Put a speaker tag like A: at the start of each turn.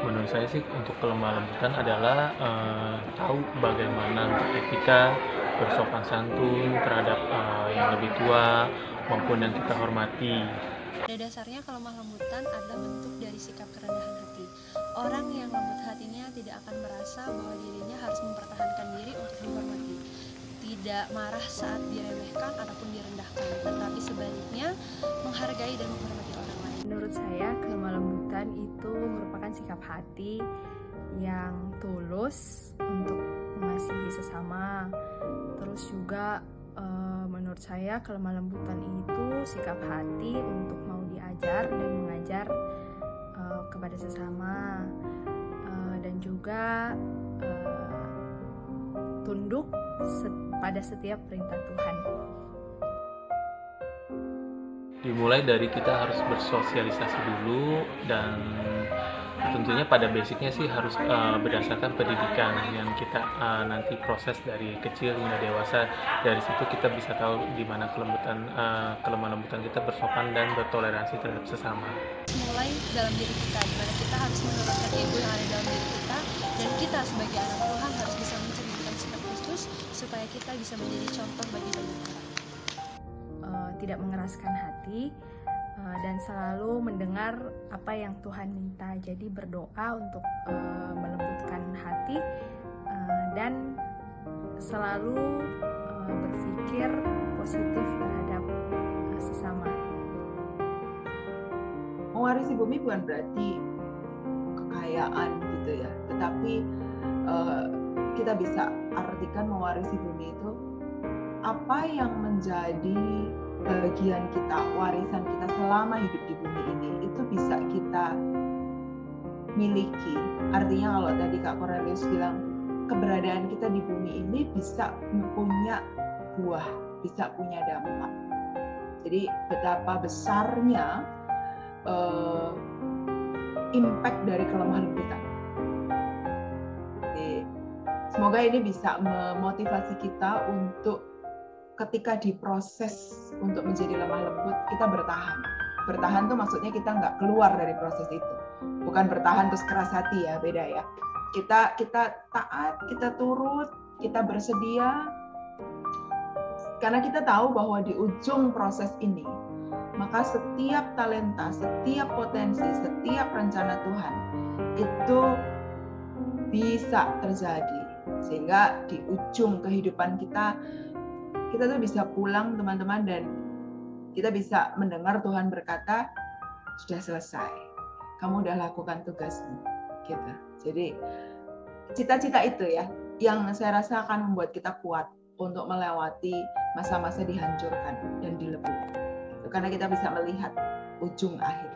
A: Menurut saya sih untuk kelemah lembutan adalah, tahu bagaimana etika, bersopan santun terhadap, yang lebih tua maupun yang kita hormati.
B: Pada dasarnya kelemah lembutan adalah bentuk dari sikap kerendahan hati. Orang yang lembut hatinya tidak akan merasa bahwa dirinya harus mempertahankan diri untuk dihormati. Tidak marah saat diremehkan ataupun direndahkan, tetapi sebaliknya menghargai dan menghormati orang lain.
C: Menurut saya, kelemah lembutan itu merupakan sikap hati yang tulus untuk mengasihi sesama. Terus juga menurut saya kelemah lembutan itu sikap hati untuk mau diajar dan mengajar kepada sesama, dan juga tunduk pada setiap perintah Tuhan.
A: Dimulai dari kita harus bersosialisasi dulu, dan tentunya pada basicnya sih harus berdasarkan pendidikan yang kita nanti proses dari kecil hingga dewasa. Dari situ kita bisa tahu di mana kelemah lembutan kita bersopan dan bertoleransi terhadap sesama.
B: Mulai dalam diri kita, di mana kita harus menurunkan ego yang ada dalam diri kita, dan kita sebagai anak Tuhan harus bisa mencerminkan sikap Kristus supaya kita bisa menjadi contoh bagi banyak orang.
C: Tidak mengeraskan hati, dan selalu mendengar apa yang Tuhan minta. Jadi berdoa untuk melembutkan hati, dan selalu berpikir positif terhadap sesama.
D: Mewarisi bumi bukan berarti kekayaan gitu ya, tetapi kita bisa artikan mewarisi bumi itu apa yang menjadi bagian kita, warisan kita selama hidup di bumi ini, itu bisa kita miliki. Artinya kalau tadi Kak Cornelius bilang, keberadaan kita di bumi ini bisa punya buah, bisa punya dampak. Jadi betapa besarnya impact dari kelemah lembutan. Jadi, semoga ini bisa memotivasi kita untuk ketika diproses untuk menjadi lemah lembut, kita bertahan. Bertahan tuh maksudnya kita nggak keluar dari proses itu. Bukan bertahan terus keras hati ya, beda ya. Kita taat, kita turut, kita bersedia. Karena kita tahu bahwa di ujung proses ini, maka setiap talenta, setiap potensi, setiap rencana Tuhan itu bisa terjadi. Sehingga di ujung kehidupan kita tuh bisa pulang teman-teman, dan kita bisa mendengar Tuhan berkata, sudah selesai, kamu udah lakukan tugasmu gitu. Jadi cita-cita itu ya yang saya rasa akan membuat kita kuat untuk melewati masa-masa dihancurkan dan dilebur, karena kita bisa melihat ujung akhir.